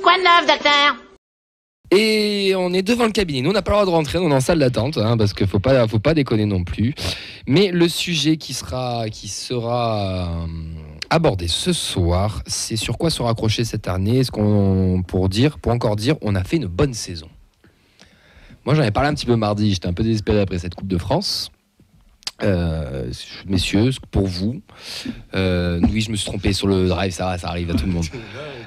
Quoi de neuf, docteur? Et on est devant le cabinet. Nous, on n'a pas le droit de rentrer, on est en salle d'attente, parce qu'il faut pas déconner non plus. Mais le sujet qui sera abordé ce soir, c'est sur quoi se raccrocher cette année. Est-ce qu'on, pour encore dire, on a fait une bonne saison. Moi, j'en ai parlé un petit peu mardi. J'étais un peu désespéré après cette Coupe de France. Messieurs, pour vous, oui, je me suis trompé sur le drive, ça arrive à tout le monde.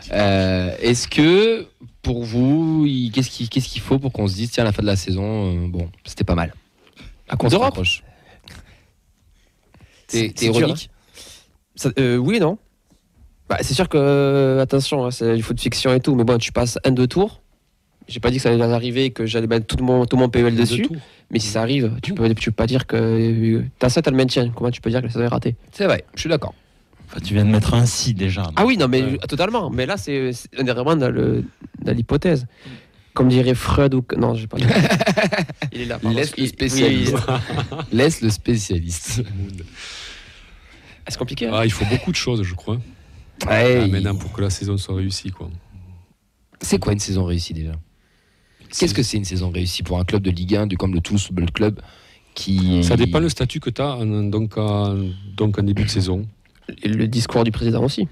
Est-ce que pour vous, qu'est-ce qu'il faut pour qu'on se dise, tiens, à la fin de la saison, bon, c'était pas mal. À quoi on se rapproche? T'es ironique? Oui et non. Bah, c'est sûr que, attention, c'est du foot de fiction et tout, mais bon, tu passes 1-2 tours. J'ai pas dit que ça allait arriver et que j'allais mettre tout mon PEL dessus. Mais si ça arrive, tu peux pas dire que t'as ça, t'as le maintien. Comment tu peux dire que la saison est ratée? C'est vrai, je suis d'accord. Enfin, tu viens de mettre un si déjà. Ah oui, non, mais totalement. Mais là, on est vraiment dans l'hypothèse. Comme dirait Freud ou... Non, je vais pas dire. Il est là. Laisse le spécialiste. Laisse le spécialiste. C'est compliqué. Ah, il faut beaucoup de choses, je crois. Ouais, maintenant, pour que la saison soit réussie, quoi. C'est quoi une saison réussie déjà? Qu'est-ce que c'est une saison réussie pour un club de Ligue 1, comme le Toulouse Football Club qui... Ça dépend le statut que tu as donc en début de saison. Et le discours du président aussi.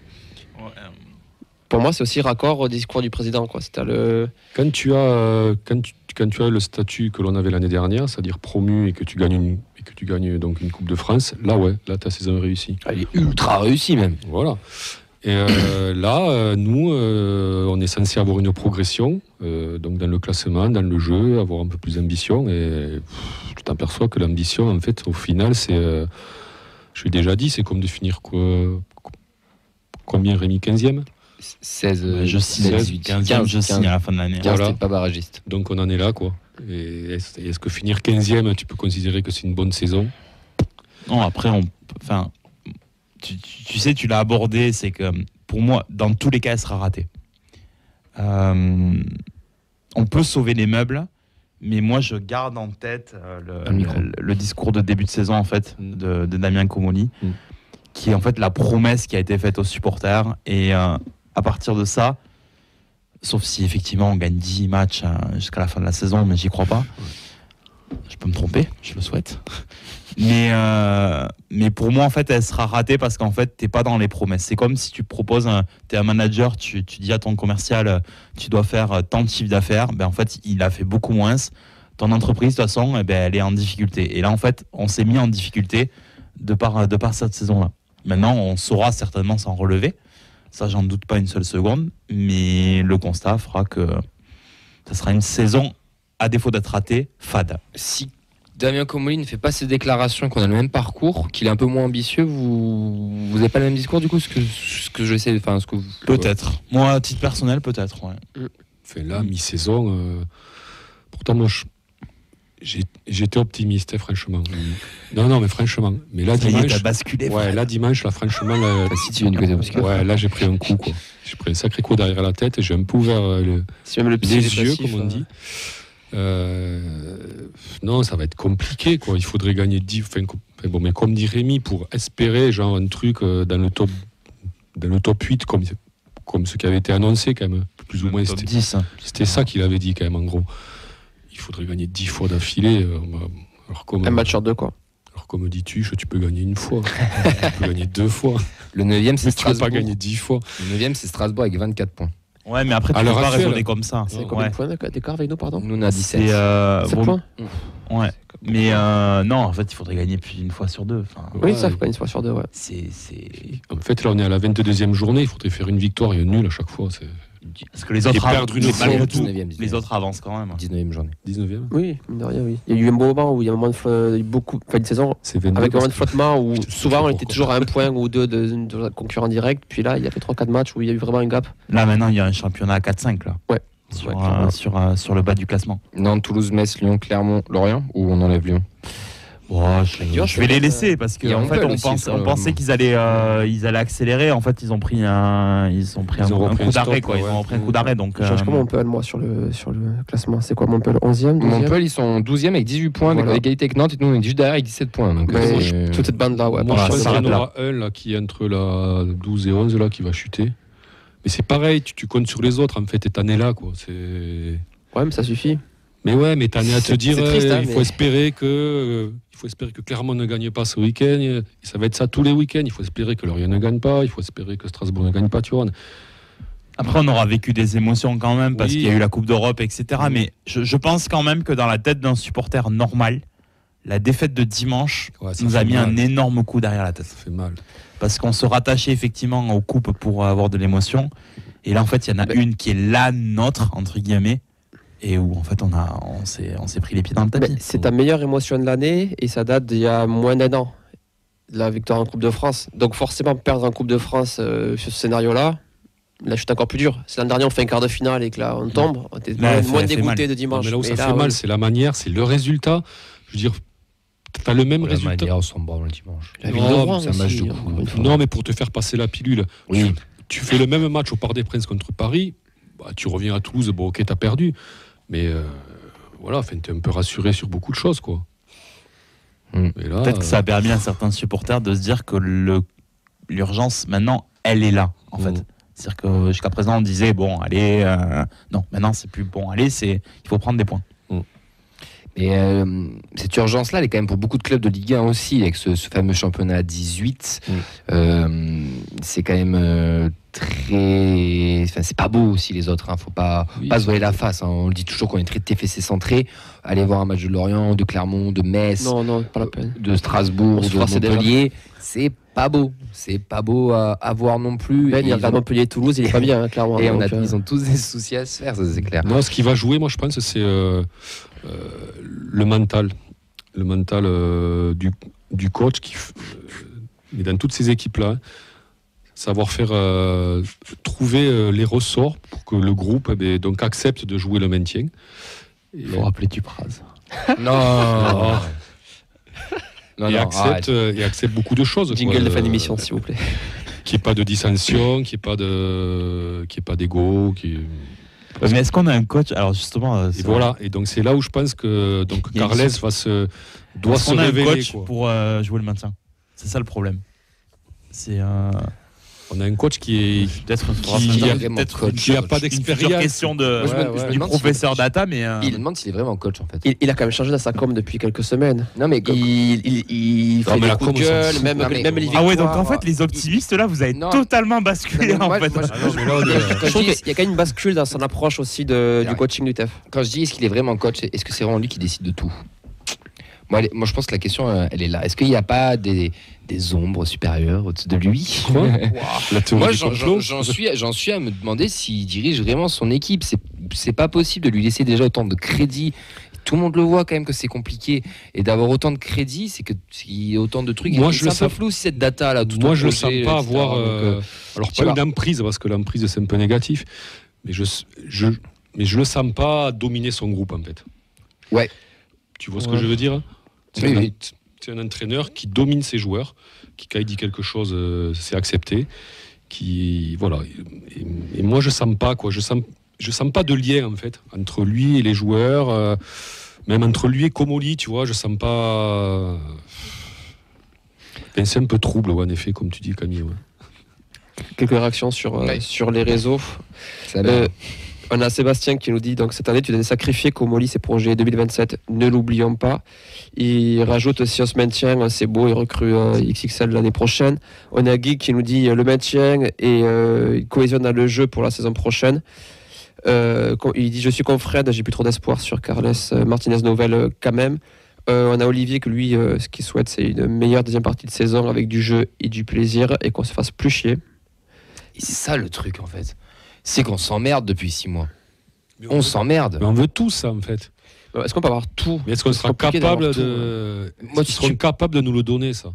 Pour moi, c'est aussi raccord au discours du président, quoi. Quand tu as le statut que l'on avait l'année dernière, c'est-à-dire promu et que tu gagnes donc une Coupe de France, là ta saison est réussie. Elle est ultra réussie même. Voilà. Et là, nous, on est censé avoir une progression, donc dans le classement, dans le jeu, avoir un peu plus d'ambition. Et tu t'aperçois que l'ambition, en fait, au final, c'est, je l'ai déjà dit, c'est comme de finir combien, Rémi, 15e 16, je signe 15e, je signe à la fin de l'année. Voilà. C'était pas barragiste. Donc on en est là, quoi. Et est-ce que finir 15e, tu peux considérer que c'est une bonne saison? Non, après, tu sais, tu l'as abordé, c'est que pour moi, dans tous les cas, elle sera ratée. On peut sauver les meubles, mais moi, je garde en tête le discours de début de saison, en fait, de Damien Comolli, qui est en fait la promesse qui a été faite aux supporters. Et à partir de ça, sauf si effectivement on gagne 10 matchs jusqu'à la fin de la saison, mais j'y crois pas. Je peux me tromper, je le souhaite. Mais pour moi, en fait, elle sera ratée parce qu'en fait, t'es pas dans les promesses. C'est comme si tu proposes, t'es un manager, tu dis à ton commercial, tu dois faire tant de chiffre d'affaires. Ben, en fait, il a fait beaucoup moins. Ton entreprise, de toute façon, elle est en difficulté. Et là, en fait, on s'est mis en difficulté de par cette saison-là. Maintenant, on saura certainement s'en relever. Ça, j'en doute pas une seule seconde. Mais le constat fera que ça sera une saison, à défaut d'être ratée, fade. Si Damien Comolli ne fait pas ces déclarations, qu'on a le même parcours, qu'il est un peu moins ambitieux, vous n'avez pas le même discours du coup, ce que je sais, enfin ce que vous... Peut-être. Moi, à titre personnel, peut-être. Ouais. Fait là, mi-saison. Pourtant, moi, j'étais optimiste, franchement. Non, mais franchement. Mais là, ça dimanche, t'as basculé. Ouais, là, dimanche, là, franchement, là, si tu viens du côté obscur. Ouais, là, j'ai pris un coup, quoi. J'ai pris un sacré coup derrière la tête et j'ai un peu ouvert les yeux, comme on dit. Non, ça va être compliqué, quoi. Il faudrait gagner 10. Bon, mais comme dit Rémi, pour espérer genre un truc dans le top 8, comme ce qui avait été annoncé, quand même. Plus ou moins, top 10. C'était ça qu'il avait dit, quand même, en gros. Il faudrait gagner 10 fois d'affilée. Un match sur deux, quoi. Alors, comme dis-tu, tu peux gagner une fois. Tu peux gagner 2 fois. Le 9e, c'est Strasbourg. Tu peux pas Strasbourg. gagner 10 fois. Le 9e, c'est Strasbourg avec 24 points. Ouais, mais après, tu peux pas raisonner comme ça. C'est combien de points d'écart avec nous, pardon? Nous, on a 17. C'est 7 points. Ouais. Mais non, en fait, il faudrait gagner plus d'une fois sur deux. Enfin, oui, ça, il faut gagner une fois sur deux, ouais. En fait, là, on est à la 22e journée. Il faudrait faire une victoire et un nul à chaque fois. Parce que les autres les autres avancent quand même. 19e journée. 19e. Oui, mine de rien, oui. Il y a eu un bon moment où il y a un moment une saison avec un moment de flottement où souvent on était toujours à un point ou deux de concurrents directs. Puis là, il y a fait 3-4 matchs où il y a eu vraiment un gap. Là, maintenant, il y a un championnat à 4-5 là. Ouais. Sur le bas du classement. Nantes, Toulouse, Metz, Lyon, Clermont, Lorient, ou on enlève Lyon? Je vais les laisser parce Il y a qu'en fait, Ampel aussi, on pensait qu'ils allaient accélérer. En fait, ils ont pris un coup d'arrêt. Ils ont pris un coup d'arrêt. Donc, Je cherche comment Montpellier, moi, sur le classement. C'est quoi Montpellier 11e 12e Montpellier, ils sont 12e avec 18 points, Voilà. avec l'égalité avec Nantes, et nous, on est juste derrière avec 17 points. Donc, Ouais, toute cette bande-là, ouais. Moi, Voilà, je pense ça qu'il y en s'arrête aura un là, qui est entre la 12 et 11 là, qui va chuter. Mais c'est pareil, tu comptes sur les autres en fait, et t'en es là. Quoi. Ouais, mais ça suffit. Mais ouais, mais t'en es à te dire, c'est triste, hein, il faut espérer que Clermont ne gagne pas ce week-end. Et ça va être ça tous les week-ends. Il faut espérer que Lorient ne gagne pas. Il faut espérer que Strasbourg ne gagne pas. Tu vois. Après, on aura vécu des émotions quand même parce Oui. qu'il y a eu la Coupe d'Europe, etc. Mais je pense quand même que dans la tête d'un supporter normal, la défaite de dimanche Ouais, ça nous a fait mis mal. un énorme coup derrière la tête. Ça fait mal. Parce qu'on se rattachait effectivement aux coupes pour avoir de l'émotion. Et là, en fait, il y en a une qui est la nôtre, entre guillemets, et où en fait, on s'est pris les pieds dans le tapis. Mais c'est ta meilleure émotion de l'année et ça date d'il y a moins d'un an, la victoire en Coupe de France. Donc forcément, perdre en Coupe de France sur ce scénario-là, la chute encore plus dure. C'est l'an dernier, on fait un quart de finale et que là, on tombe. On était Là, moins ça fait dégoûté mal. de Non, dimanche. mais là où ça Mais fait mal, c'est la manière, c'est le résultat. Je veux dire, t'as le même la résultat. manière, on s'en branle le dimanche. La ville Non, de mais Rouen c'est un match aussi, de encore coup. une fois. Non, mais pour te faire passer la pilule, Oui. tu fais le même match au Parc des Princes contre Paris, bah, tu reviens à Toulouse, bon ok, t'as perdu. Mais voilà, t'es un peu rassuré sur beaucoup de choses, quoi. Mm. Et là, Peut-être que ça a permis à certains supporters de se dire que l'urgence, maintenant, elle est là, en fait. C'est-à-dire que jusqu'à présent, on disait, bon, allez, non, maintenant, c'est plus bon, allez, il faut prendre des points. Et cette urgence-là, elle est quand même pour beaucoup de clubs de Ligue 1 aussi, avec ce fameux championnat à 18. C'est quand même très... Enfin, c'est pas beau aussi les autres, hein. Faut pas se voiler la face. Hein. On le dit toujours qu'on est très TFC centré. Allez voir un match de Lorient, de Clermont, de Metz, Non, pas la peine. de Strasbourg, On se de froissait déjà. Montpellier. C'est pas beau. C'est pas beau à voir non plus. Ben, il Et y a Montpellier et Toulouse, il est pas bien, hein, clairement. et Donc, ils ont tous des soucis à se faire, ça c'est clair. non, ce qui va jouer, moi je pense, c'est le mental. Le mental du coach qui, mais dans toutes ces équipes-là, savoir faire trouver les ressorts pour que le groupe donc accepte de jouer le maintien. Il faut rappeler Dupraz. Non. Et accepte beaucoup de choses. jingle quoi. de fin d'émission, s'il vous plaît. Qu'il n'y ait pas de dissension, qu'il n'y ait pas d'ego. Mais est-ce qu'on a un coach? Alors justement, Et voilà. Et donc c'est là où je pense que donc Il y a une Carles sorte- doit est-ce se qu'on a un révéler. coach Quoi. pour jouer le maintien? C'est ça le problème. C'est On a un coach qui peut-être Qui a pas une d'expérience. future question de, Moi, je me du demande professeur s'il- data, mais Il demande s'il est vraiment coach en fait. Il a quand même changé dans sa com depuis quelques semaines. Non mais Il fait mais des la coups de com, on s'en gueule, fout. même Non, mais- les ah victoires. ouais, donc en fait les optimistes là, vous avez Non. totalement basculé Non, mais en moi, fait. moi, Ah non, mais là, on est- Je trouve qu'il y a quand même une bascule dans son approche aussi du coaching du TEF. quand je dis est-ce qu'il est vraiment coach, est-ce que c'est vraiment lui qui décide de tout? Moi, je pense que la question, elle est là. Est-ce qu'il n'y a pas des ombres supérieures au-dessus de lui? La théorie Moi, du complot. j'en suis à me demander s'il dirige vraiment son équipe. C'est pas possible de lui laisser déjà autant de crédit. Tout le monde le voit quand même que c'est compliqué. Et d'avoir autant de crédit, c'est qu'il y a autant de trucs. Moi, Et je c'est le un peu sens- flou aussi cette data là. Moi, je ne sens pas avoir. Alors, je sais pas pas. une emprise, parce que l'emprise, c'est un peu négatif. Mais je le sens pas dominer son groupe, en fait. Ouais. Tu vois ce que je veux dire? Oui. C'est un entraîneur qui domine ses joueurs, qui, quand il dit quelque chose, c'est accepté. Voilà. Et moi, je sens pas, quoi. Je sens pas de lien, en fait, entre lui et les joueurs. Même entre lui et Comoli, tu vois, je sens pas. Ben, c'est un peu trouble, ouais, en effet, comme tu dis, Camille. Ouais. Quelques réactions sur les réseaux. On a Sébastien qui nous dit donc cette année tu devais sacrifier Comoli ses projets 2027, ne l'oublions pas. Il rajoute si on se maintient, c'est beau, il recrue XXL l'année prochaine. On a Guy qui nous dit le maintien et il cohésionne dans le jeu pour la saison prochaine. Il dit je suis comme Fred, j'ai plus trop d'espoir sur Carles Martinez Novel quand même. On a Olivier que lui ce qu'il souhaite c'est une meilleure deuxième partie de saison avec du jeu et du plaisir et qu'on se fasse plus chier. Et c'est ça le truc en fait. C'est qu'on s'emmerde depuis 6 mois. On s'emmerde. Mais on veut tout ça, en fait. Est-ce qu'on peut avoir tout? Mais est-ce qu'on C'est sera compliqué capable d'avoir tout, de. Moi, Ils seront capables de nous le donner, ça.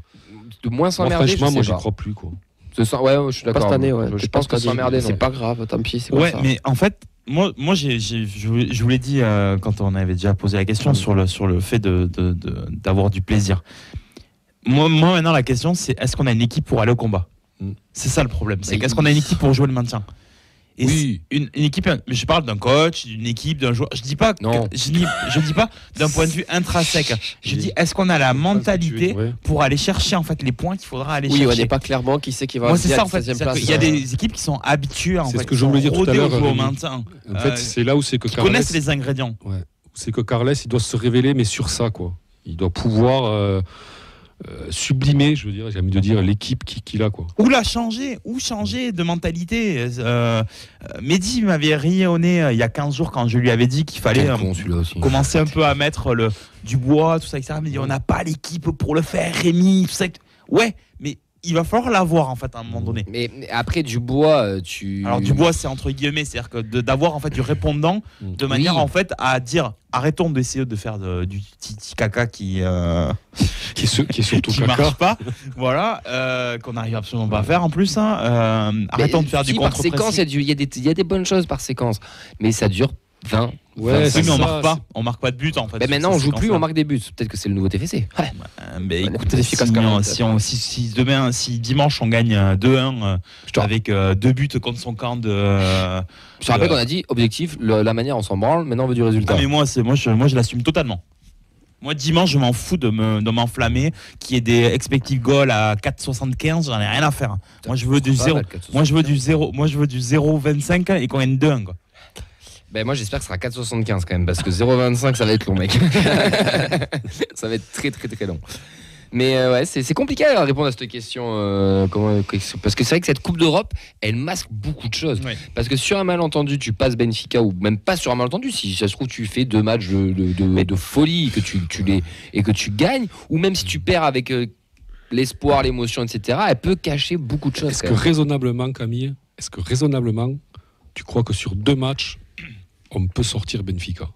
De moins Moi, s'emmerder, franchement, moi, je j'y sais pas. crois plus, quoi. Ouais, je suis Pas d'accord. cette année, ouais. Je pense que s'emmerder, c'est non. pas grave, tant pis, c'est comme Ouais, ça. mais en fait, Moi, je vous l'ai dit quand on avait déjà posé la question sur le fait d'avoir du plaisir. Moi, maintenant, la question, c'est est-ce qu'on a une équipe pour aller au combat ? C'est ça le problème. C'est est-ce qu'on a une équipe pour jouer le maintien ? Et Oui. une équipe, mais je parle d'un coach, d'une équipe, d'un joueur. Je dis pas, Non. je dis pas d'un point de vue intrinsèque. Je dis est-ce qu'on a la mentalité pour aller chercher en fait les points qu'il faudra aller chercher. Oui, on n'est pas clairement qui sait qui va. Moi c'est à ça la en fait. 16e C'est-à-dire place. qu'il y a des équipes qui sont habituées en C'est fait. ce que je voulais dire tout à l'heure, au Rémi. maintien. En fait, c'est là où c'est que Qui Carles, connaissent les ingrédients. c'est que Carles, il doit se révéler, mais sur ça, quoi. Il doit pouvoir sublimer, je veux dire, j'ai envie de dire, l'équipe qu'il a, quoi. Ou changer de mentalité. Mehdi m'avait ri au nez il y a 15 jours quand je lui avais dit qu'il fallait Quel con, celui-là aussi. commencer un peu à mettre du bois, tout ça, etc. Mais il dit, on n'a pas l'équipe pour le faire, Rémi, tout ça. Ouais, mais il va falloir l'avoir en fait à un moment donné. Mais après, du bois, Alors du bois, c'est entre guillemets, c'est-à-dire que d'avoir en fait du répondant de manière en fait à dire arrêtons d'essayer de faire du titi caca qui Qui est surtout qui caca. marche pas, voilà, qu'on n'arrive absolument pas à faire en plus. Arrêtons de faire du par séquence, contre-pressing. il y a des bonnes choses par séquence, mais ça dure 20. Ouais, Oui, c'est mais on ça, marque pas, on marque pas de but en fait. Mais sur maintenant, ces on joue plus, séquences-là. on marque des buts. Peut-être que c'est le nouveau TFC. Ouais. Mais On est écoute, plus efficace quand même. si dimanche on gagne 2-1 te avec 2 buts contre son camp de. Je te rappelle qu'on a dit objectif, la manière, on s'en branle. Maintenant, on veut du résultat. Ah, mais moi je l'assume totalement. Moi dimanche je m'en fous de m'enflammer, qu'il y ait des expected goals à 4,75, j'en ai rien à faire. Moi je veux du 0. Moi je veux du 0,25 et qu'on gagne 2-1 quoi. Ben moi j'espère que ce sera 4,75 quand même parce que 0,25 ça va être long mec. Ça va être très très très long. Mais ouais, c'est compliqué à répondre à cette question parce que c'est vrai que cette Coupe d'Europe, elle masque beaucoup de choses. Oui. Parce que sur un malentendu, tu passes Benfica ou même pas sur un malentendu, si ça se trouve tu fais 2 matchs de folie et que tu gagnes, ou même si tu perds avec l'espoir, l'émotion, etc., elle peut cacher beaucoup de choses. Est-ce quand que même. raisonnablement, Camille, tu crois que sur 2 matchs, on peut sortir Benfica ?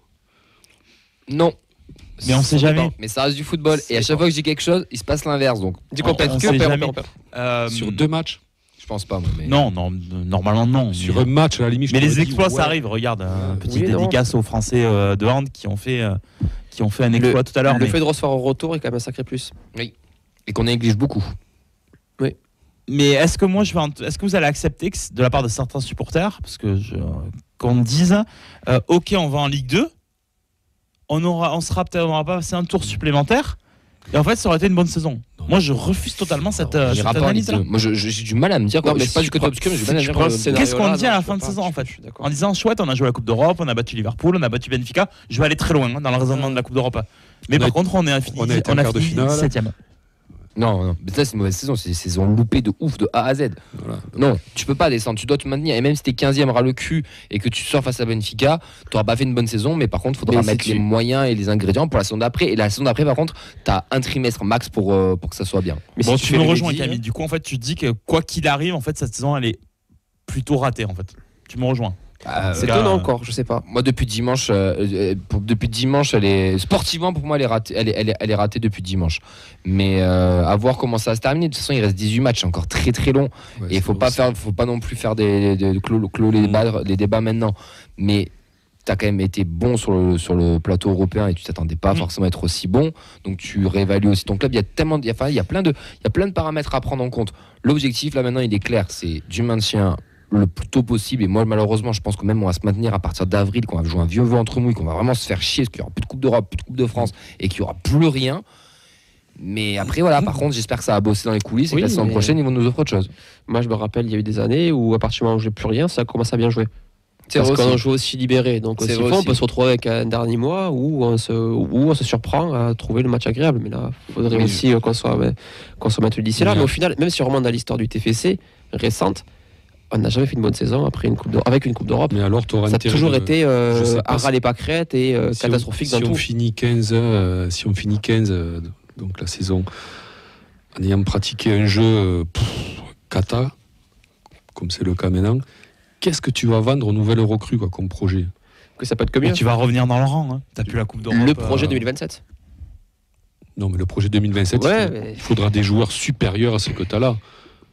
Non. Mais on sait Ça jamais. dépend. Mais ça reste du football. Et à chaque fois que je dis quelque chose, il se passe l'inverse. Donc, Dis qu'on perd on que, sait on perd, jamais. on perd. Sur 2 matchs ? je pense pas. Moi, mais... Non, normalement non. Sur mais un match, à la limite, je mais t'aurais les dit, exploits ouais. ça arrive, regarde, petite oui, non. dédicace aux Français de hand qui ont fait un exploit tout à l'heure. Le mais- fait de recevoir au retour est quand même un sacré plus. Et qu'on néglige beaucoup. Mais est-ce que vous allez accepter que, de la part de certains supporters, parce que qu'on dise, ok, on va en Ligue 2, on aura pas passé un tour supplémentaire, et en fait, ça aurait été une bonne saison. Non. Moi, je refuse totalement cette On ira pas en Ligue analyse-là. 2. Moi, j'ai du mal à me dire. Non, Je mais suis pas si du tu côté prends- obscur, mais j'ai si mal à tu dire. prends le que- scénario- Qu'est-ce qu'on là, dit à non, la je fin peux de pas, saison, en fait, je suis d'accord. en disant chouette, on a joué la Coupe d'Europe, on a battu Liverpool, on a battu Benfica. Je vais aller très loin dans le raisonnement de la Coupe d'Europe. Mais On a par été- contre, on a fini on a été en quart de finale. 7ème. Non, mais ça, c'est une mauvaise saison. C'est une saison loupée de ouf, de A à Z. Voilà. Non, tu peux pas descendre. Tu dois te maintenir. Et même si t'es 15e ras le cul et que tu sors face à Benfica, t'auras pas fait une bonne saison. Mais par contre, il faudra Mais si mettre tu- les moyens et les ingrédients pour la saison d'après. Et la saison d'après, par contre, t'as un trimestre max pour que ça soit bien. Mais Bon, si tu fais me les rejoins, Mehdi, Camille. Du coup, en fait, tu te dis que quoi qu'il arrive, en fait, cette saison, elle est plutôt ratée, en fait. Tu me rejoins. c'est Parce que, étonnant encore, je sais pas. Moi, depuis dimanche, elle est sportivement pour moi, elle est ratée. Elle est ratée depuis dimanche. Mais à voir comment ça va se terminer. De toute façon, il reste 18 matchs, c'est encore très très long. Ouais, Et il faut pas non plus faire clos les débats maintenant. Mais tu as quand même été bon sur le plateau européen et tu t'attendais pas forcément à être aussi bon. Donc tu réévalues aussi ton club. Il y a plein de paramètres à prendre en compte. L'objectif là maintenant, il est clair, c'est du maintien le plus tôt possible. Et moi, malheureusement, je pense que même on va se maintenir à partir d'avril, qu'on va jouer un vieux ventre mouille, qu'on va vraiment se faire chier, parce qu'il n'y aura plus de Coupe d'Europe, plus de Coupe de France et qu'il n'y aura plus rien. Mais après, voilà, par contre, j'espère que ça va bosser dans les coulisses et Oui, que la saison mais- prochaine, ils vont nous offrir autre chose. Moi, je me rappelle, il y a eu des années où, à partir du moment où j'ai plus rien, ça commence à bien jouer. C'est Parce vrai qu'on aussi. joue aussi libéré. Donc, C'est aussi, vrai on aussi. peut se retrouver avec un dernier mois où on se surprend à trouver le match agréable. Mais là, il faudrait Oui, aussi qu'on soit maintenu d'ici là. Oui. Mais au final, même si on remonte dans l'histoire du TFC récente, on n'a jamais fait une bonne saison après avec une Coupe d'Europe. Mais alors, tu auras Ça a intérêt toujours de- été je sais pas à ras les pâquerettes et si on- catastrophique si dans on tout. finit 15, si on finit 15, donc la saison, en ayant pratiqué un jeu cata, comme c'est le cas maintenant, qu'est-ce que tu vas vendre aux nouvelles recrues quoi, comme projet ? Que ça peut être que Mais mieux. tu vas revenir dans le rang. Hein. T'as plus la Coupe d'Europe. Le projet 2027. Non, mais le projet 2027, Ouais, il mais- faudra des joueurs supérieurs à ce que tu as là.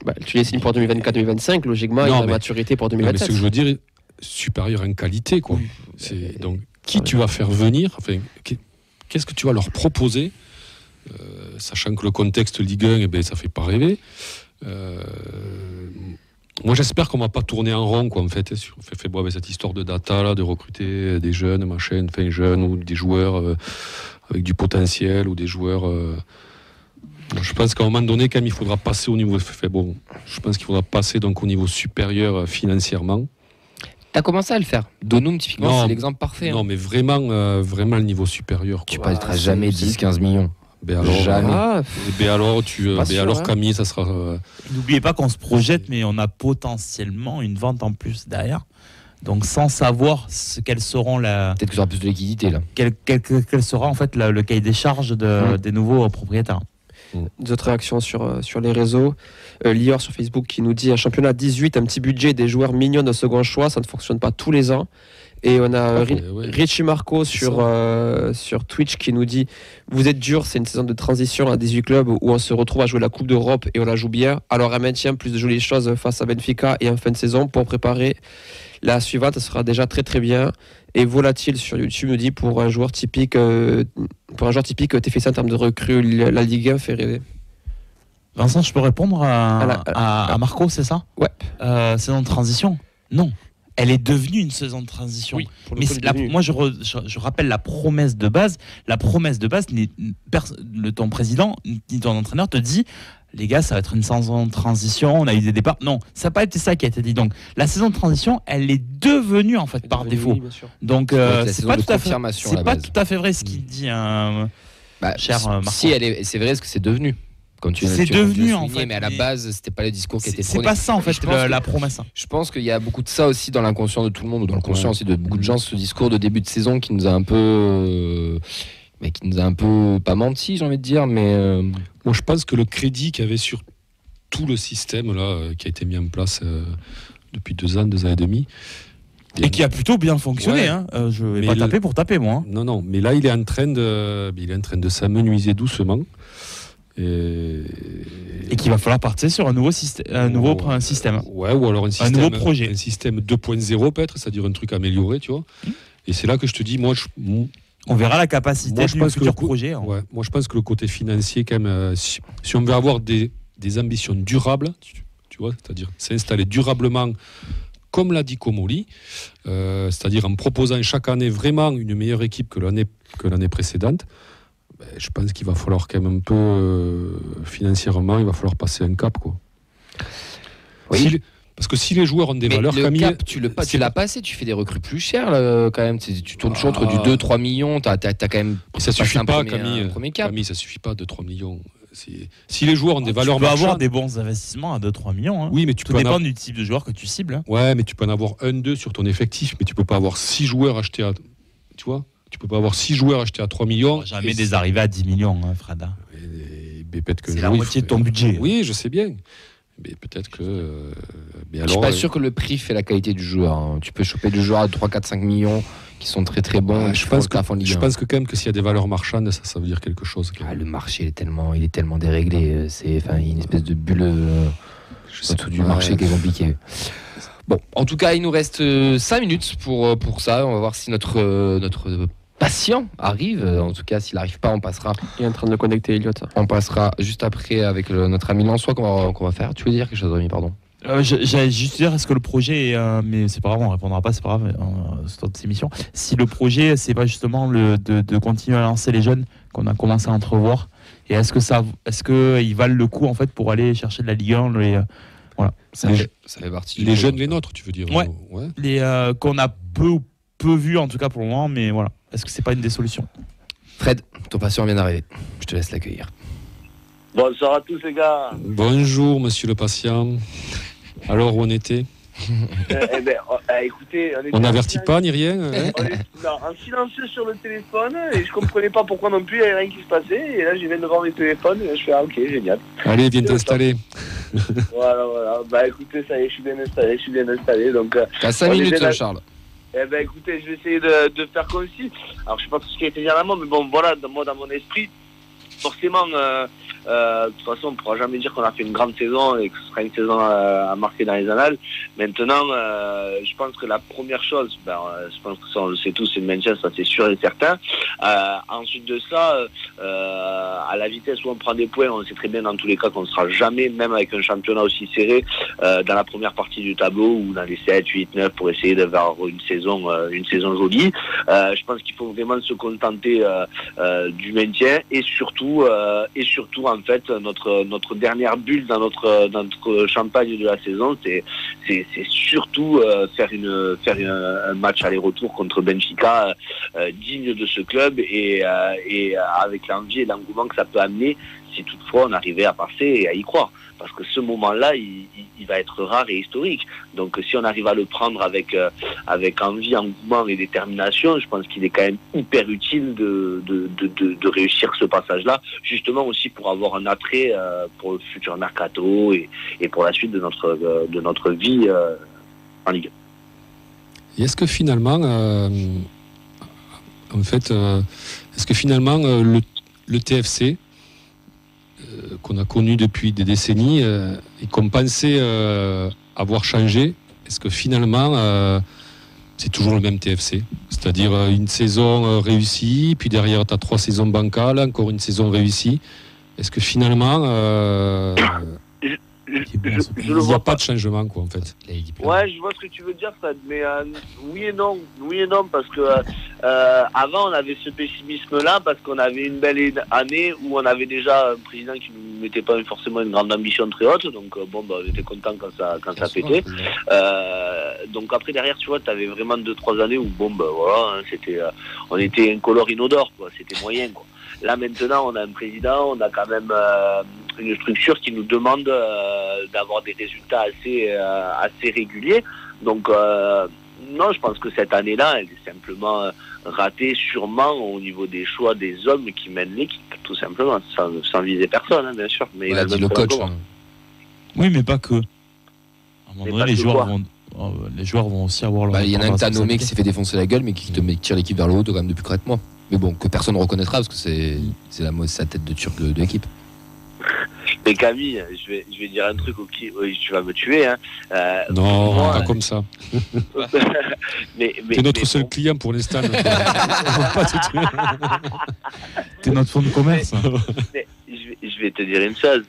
Bah, tu les signes pour 2024-2025, logiquement, Non, il y a la mais- maturité pour Non, mais ce que 2027. je veux dire, supérieur en qualité, quoi. Donc, qui tu vas faire venir, enfin, qu'est-ce que tu vas leur proposer, sachant que le contexte Ligue 1, ça fait pas rêver. Moi, j'espère qu'on va pas tourner en rond, quoi, en fait, avec cette histoire de data, là, de recruter des jeunes, jeunes, ou des joueurs avec du potentiel, ou des joueurs. Je pense qu'à un moment donné, quand même, il faudra passer au niveau. Je pense qu'il faudra passer donc au niveau supérieur financièrement. T'as commencé à le faire. Donum, typiquement, c'est l'exemple parfait. Non, mais vraiment le niveau supérieur. Tu passeras jamais 10-15 millions. Jamais. Alors, Camille, ça sera. N'oubliez pas qu'on se projette, mais on a potentiellement une vente en plus derrière. Donc, sans savoir quelles seront Peut-être que ça aura plus de liquidité, là. Quel sera en fait le cahier des charges des nouveaux propriétaires. D'autres réactions sur les réseaux. Lior sur Facebook qui nous dit un championnat 18, un petit budget, des joueurs mignons de second choix, ça ne fonctionne pas tous les ans. Et on a Richie Marco sur Twitch qui nous dit vous êtes dur, c'est une saison de transition à 18 clubs où on se retrouve à jouer la Coupe d'Europe et on la joue bien. Alors un maintien, plus de jolies choses face à Benfica et en fin de saison pour préparer la suivante, ça sera déjà très très bien. Et Volatile sur YouTube nous dit pour un joueur typique, t'es fait ça en termes de recrue, la Ligue 1 fait rêver. Vincent, je peux répondre à Marco, c'est ça? Ouais. Saison de transition? Non. Elle est devenue une saison de transition. Oui, mais moi, je rappelle la promesse de base. La promesse de base, ton président ni ton entraîneur te dit les gars, ça va être une saison de transition, on a eu des départs. Non, ça n'a pas été ça qui a été dit. Donc, la saison de transition, elle est devenue, en fait, par défaut. Oui, donc, c'est pas tout à fait vrai ce qu'il dit, cher Marco. Si, c'est vrai ce que c'est devenu. C'est devenu en fait, mais à la base, c'était pas le discours qui était prôné. C'est pas ça en fait la promesse. Je pense qu'il y a beaucoup de ça aussi dans l'inconscient de tout le monde, ou dans le conscient aussi de beaucoup de gens, ce discours de début de saison qui nous a un peu, pas menti, j'ai envie de dire, mais. Moi, je pense que le crédit qu'il y avait sur tout le système là, qui a été mis en place depuis 2 ans et demi. Et qui a plutôt bien fonctionné. Je vais pas taper pour taper, moi. Non, mais là, il est en train de s'amenuiser doucement. Et qu'il va falloir partir sur un nouveau système. Ouais, ou alors un nouveau projet. Un système 2.0 peut-être, c'est-à-dire un truc amélioré, tu vois. Et c'est là que je te dis, on verra la capacité du futur projet. Ouais, moi, je pense que le côté financier, quand même, si on veut avoir des ambitions durables, tu vois, c'est-à-dire s'installer durablement, comme l'a dit Comolli, c'est-à-dire en proposant chaque année vraiment une meilleure équipe que l'année précédente. Je pense qu'il va falloir quand même un peu financièrement, il va falloir passer un cap, quoi. Oui. Parce que si les joueurs ont des valeurs, le Camille, cap, tu l'as passé, tu fais des recrues plus chères là, quand même. Tu tournes toujours entre du 2-3 millions, t'as quand même. Ça suffit pas, Camille, ça suffit pas, 2-3 millions. Si les joueurs ont des valeurs marchandes, tu peux marchandes, avoir des bons investissements à 2-3 millions. Hein. Oui, mais tout dépend du type de joueur que tu cibles. Hein. Ouais, mais tu peux en avoir 1-2 sur ton effectif, mais tu peux pas avoir 6 joueurs achetés à. Tu vois, tu peux pas avoir 6 joueurs achetés à 3 millions. Jamais des arrivées à 10 millions, hein, Frada. C'est la moitié de ton budget. Oui, je sais bien. Mais peut-être que. Je suis pas sûr que le prix fait la qualité du joueur. Hein. Tu peux choper des joueurs à 3, 4, 5 millions qui sont très très bons. Je pense que quand même que s'il y a des valeurs marchandes, ça veut dire quelque chose. Le marché il est tellement déréglé. Il y a une espèce de bulle autour du marché qui est compliqué. Bon, en tout cas, il nous reste 5 minutes pour ça. On va voir si notre patient arrive. En tout cas, s'il n'arrive pas, on passera. Il est en train de connecter Elliot. On passera juste après avec notre ami Lançois qu'on va faire. Tu veux dire quelque chose, Rémi, pardon? J'allais juste dire, est-ce que le projet est, mais c'est pas grave, on répondra pas, c'est pas grave, c'est notre émission. Si le projet, c'est pas justement de continuer à lancer les jeunes qu'on a commencé à entrevoir, et est-ce que ils valent le coup en fait pour aller chercher de la Ligue 1, voilà. Ça fait partie. Les jeunes, les nôtres, tu veux dire? Ouais. Les qu'on a peu vu en tout cas pour le moment, mais voilà. Est-ce que c'est pas une des solutions? Fred, ton patient vient d'arriver. Je te laisse l'accueillir. Bonsoir à tous les gars. Bonjour monsieur le patient. Alors où on était? Écoutez, on n'avertit pas ni rien. Hein? On est en silencieux sur le téléphone et je comprenais pas pourquoi non plus, il n'y avait rien qui se passait. Et là, je viens de voir mes téléphones et je fais ok, génial. Allez, viens t'installer. Voilà. Bah écoutez, ça y est, je suis bien installé. Donc, t'as 5 minutes, Charles. Écoutez, je vais essayer de faire concis. Alors, je sais pas tout ce qui a été dit en amont, mais bon, voilà, moi, dans mon esprit, forcément, de toute façon, on ne pourra jamais dire qu'on a fait une grande saison et que ce sera une saison à marquer dans les annales. Maintenant, je pense que la première chose, je pense que ça on le sait tous, c'est le maintien, ça c'est sûr et certain. Ensuite de ça, à la vitesse où on prend des points, on sait très bien dans tous les cas qu'on ne sera jamais, même avec un championnat aussi serré, dans la première partie du tableau ou dans les 7, 8, 9 pour essayer d'avoir une saison jolie. Je pense qu'il faut vraiment se contenter du maintien et surtout en fait notre dernière bulle dans notre champagne de la saison, c'est surtout faire un match aller-retour contre Benfica digne de ce club et avec l'envie et l'engouement que ça peut amener si toutefois on arrivait à passer et à y croire. Parce que ce moment-là, il va être rare et historique. Donc si on arrive à le prendre avec envie, engouement et détermination, je pense qu'il est quand même hyper utile de réussir ce passage-là, justement aussi pour avoir un attrait pour le futur mercato et pour la suite de notre vie en Ligue 1. Et est-ce que finalement, le TFC qu'on a connu depuis des décennies et qu'on pensait avoir changé, est-ce que finalement c'est toujours le même TFC? C'est-à-dire une saison réussie, puis derrière tu as 3 saisons bancales, encore une saison réussie. Est-ce que finalement il n'y a pas de changement, quoi, en fait? Ouais, je vois ce que tu veux dire, Fred, mais oui et non, parce que avant on avait ce pessimisme-là parce qu'on avait une belle année où on avait déjà un président qui ne mettait pas forcément une grande ambition très haute, donc on était content quand ça pétait. Donc après derrière, tu vois, tu avais vraiment 2-3 années où voilà, on était incolore inodore, quoi, c'était moyen, quoi. Là maintenant, on a un président, on a quand même une structure qui nous demande d'avoir des résultats assez réguliers. Donc non, je pense que cette année-là, elle est simplement ratée sûrement au niveau des choix des hommes qui mènent l'équipe, tout simplement, sans viser personne, hein, bien sûr. Mais il a dit le coach. Hein. Oui, mais pas que. À un moment donné, les joueurs vont aussi avoir leur... Il y en a un que t'as nommé qui s'est fait défoncer la gueule, mais qui tire l'équipe vers le haut quand même depuis 4 mois. Mais bon, que personne ne reconnaîtra parce que c'est sa tête de turc de l'équipe. Mais Camille, je vais dire un truc tu vas me tuer. Hein. Non, moi, pas comme ça. T'es notre seul client pour l'instant. On va pas te tuer. T'es notre fonds de commerce. Mais je vais te dire une chose.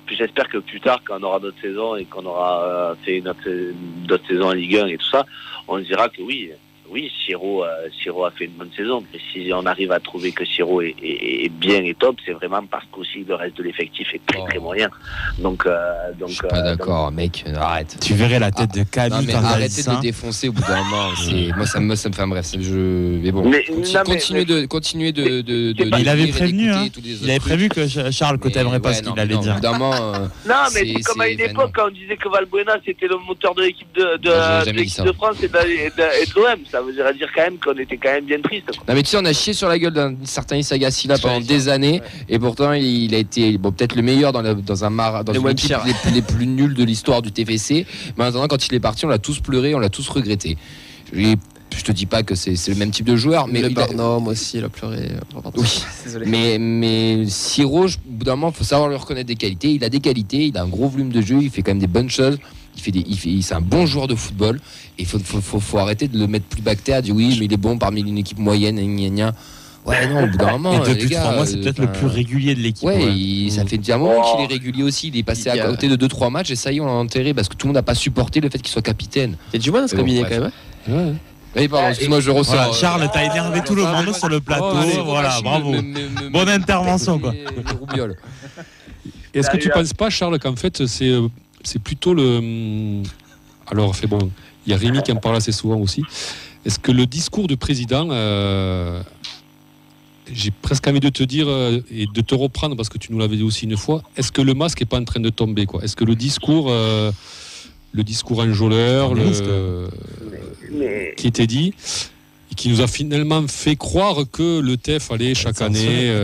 J'espère que plus tard, quand on aura d'autres saisons et qu'on aura fait d'autres saisons en Ligue 1 et tout ça, on dira que oui, Siro a fait une bonne saison. Mais si on arrive à trouver que Siro est bien et top, c'est vraiment parce qu'aussi le reste de l'effectif est très très moyen. Donc je suis pas d'accord, mec, arrête. Tu verrais la tête de Camille quand arrêtez de le défoncer au bout d'un moment. Moi ça me fait un bref. Mais bon, continuez de. Il avait prévenu, hein. Il avait prévu que Charles, que t'aimerais pas ce qu'il allait dire. Non, mais c'est comme à une époque quand on disait que Valbuena c'était le moteur de l'équipe de France et de l'OM. Ça veut dire quand même qu'on était quand même bien triste. Non mais tu sais, on a chié sur la gueule d'un certain Issa Gassila pendant des années, et pourtant il a été peut-être le meilleur dans une équipe les plus nuls de l'histoire du TFC. Mais maintenant, quand il est parti, on l'a tous pleuré, on l'a tous regretté. Je te dis pas que c'est le même type de joueur, mais le Barnum aussi, il a pleuré. Oui, mais Siro, au bout d'un moment, il faut savoir lui reconnaître des qualités. Il a des qualités, il a un gros volume de jeu, il fait quand même des bonnes choses. C'est un bon joueur de football. Et il faut arrêter de le mettre plus bas que terre, dire oui, mais il est bon parmi une équipe moyenne, Ouais, non, au bout d'un moment. Et depuis 3 mois, c'est peut-être le plus régulier de l'équipe. Ça fait un moment qu'il est régulier aussi. Il est passé à côté de 2-3 matchs et ça y est, on l'a enterré parce que tout le monde n'a pas supporté le fait qu'il soit capitaine. Il y a du moins dans ce cabinet quand même. Ouais. Oui, pardon, excuse-moi, je ressors. Voilà, Charles, t'as énervé tout le monde sur le plateau. Voilà, bravo. Bonne intervention, quoi. Est-ce que tu penses pas, Charles, qu'en fait, c'est plutôt le. Alors, il y a Rémi qui en parle assez souvent aussi. Est-ce que le discours du président, j'ai presque envie de te dire et de te reprendre parce que tu nous l'avais dit aussi une fois, est-ce que le masque n'est pas en train de tomber, quoi? Est-ce que le discours enjôleur, qui était dit, et qui nous a finalement fait croire que le TEF allait chaque année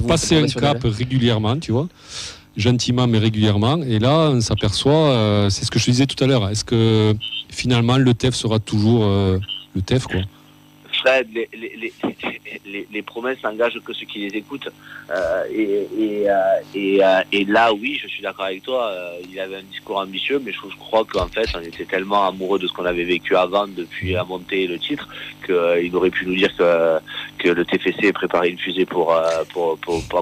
passer un cap régulièrement, tu vois, gentiment mais régulièrement, et là on s'aperçoit, c'est ce que je te disais tout à l'heure, est-ce que finalement le TEF sera toujours le TEF, quoi? Fred, les promesses n'engagent que ceux qui les écoutent. Et là, oui, je suis d'accord avec toi. Il avait un discours ambitieux, mais je crois qu'en fait, on était tellement amoureux de ce qu'on avait vécu avant, depuis la montée et le titre, qu'il aurait pu nous dire que le TFC préparait une fusée pour à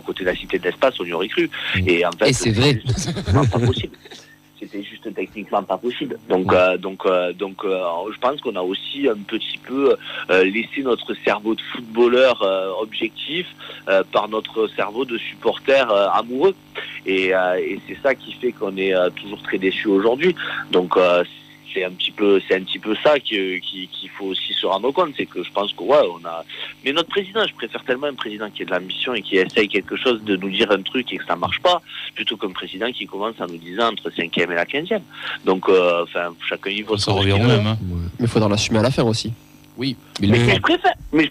côté de la Cité de l'Espace, on y aurait cru. Et en fait, c'est vrai. C'est pas possible. C'était juste techniquement pas possible. Donc, je pense qu'on a aussi un petit peu laissé notre cerveau de footballeur objectif par notre cerveau de supporter amoureux. Et c'est ça qui fait qu'on est toujours très déçus aujourd'hui. Donc, c'est un petit peu ça qu'il faut aussi se rendre compte, c'est que je pense que mais notre président, je préfère tellement un président qui a de l'ambition et qui essaye quelque chose de nous dire un truc et que ça marche pas, plutôt qu'un président qui commence en nous disant entre 5e et la 15e. Donc chacun y va. Ça revient au même. Hein. Mais il faudra l'assumer à la fin aussi. Oui, mais je préfère. Mais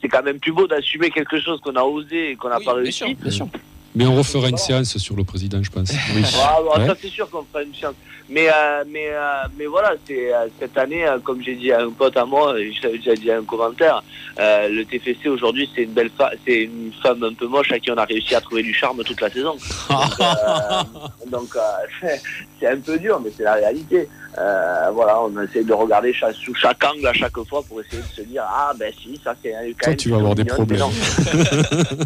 c'est quand même plus beau d'assumer quelque chose qu'on a osé et qu'on n'a pas réussi. Bien sûr. Mais on refera une séance sur le président, je pense. Oui. Ça c'est sûr qu'on fera une séance. Mais voilà, c'est cette année, comme j'ai dit à un pote à moi, j'avais déjà dit à un commentaire, le TFC aujourd'hui c'est une femme un peu moche à qui on a réussi à trouver du charme toute la saison. Donc c'est un peu dur, mais c'est la réalité. Voilà, on essaie de regarder sous chaque angle à chaque fois pour essayer de se dire si, ça c'est quand toi même. tu vas avoir des problèmes.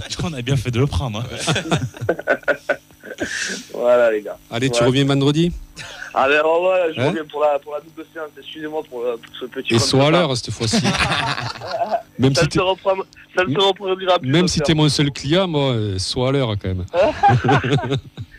Je crois qu'on a bien fait de le prendre. Voilà les gars. Allez, tu reviens vendredi? Voilà, je reviens pour la double séance. Excusez-moi pour ce petit. Et sois à l'heure cette fois-ci. Même si ça me reproduira plus. Même si t'es mon seul client, moi, sois à l'heure quand même.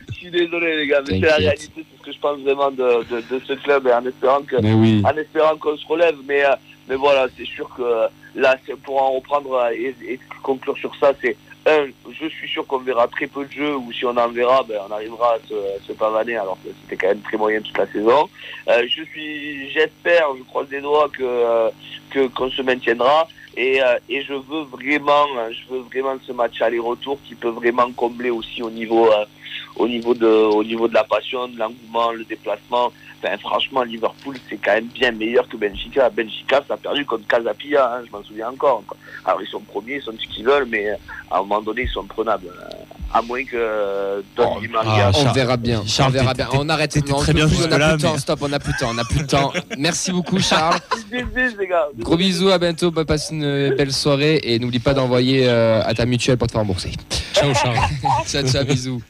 Je suis désolé les gars, mais c'est la réalité, c'est ce que je pense vraiment de ce club, et en espérant qu'on se relève. Mais voilà, c'est sûr que là, pour en reprendre et conclure sur ça, c'est je suis sûr qu'on verra très peu de jeux, ou si on en verra, on arrivera à se pavaner, alors que c'était quand même très moyen toute la saison. J'espère, je croise les doigts qu'on se maintiendra, et je veux vraiment ce match aller-retour qui peut vraiment combler aussi au niveau de la passion, de l'engouement, le déplacement. Franchement, Liverpool, c'est quand même bien meilleur que Benfica. Benfica, ça a perdu contre Casapia, je m'en souviens encore. Alors, ils sont premiers, ils sont ce qu'ils veulent, mais à un moment donné, ils sont prenables. À moins que Don Di Maria... On verra bien. Charles, on verra bien. On arrête. très bien on n'a là, plus de temps. Stop, on n'a plus de temps. Merci beaucoup, Charles. les gars. Gros bisous, à bientôt. Passe une belle soirée et n'oublie pas d'envoyer à ta mutuelle pour te faire rembourser. Ciao, Charles. Ciao, bisous.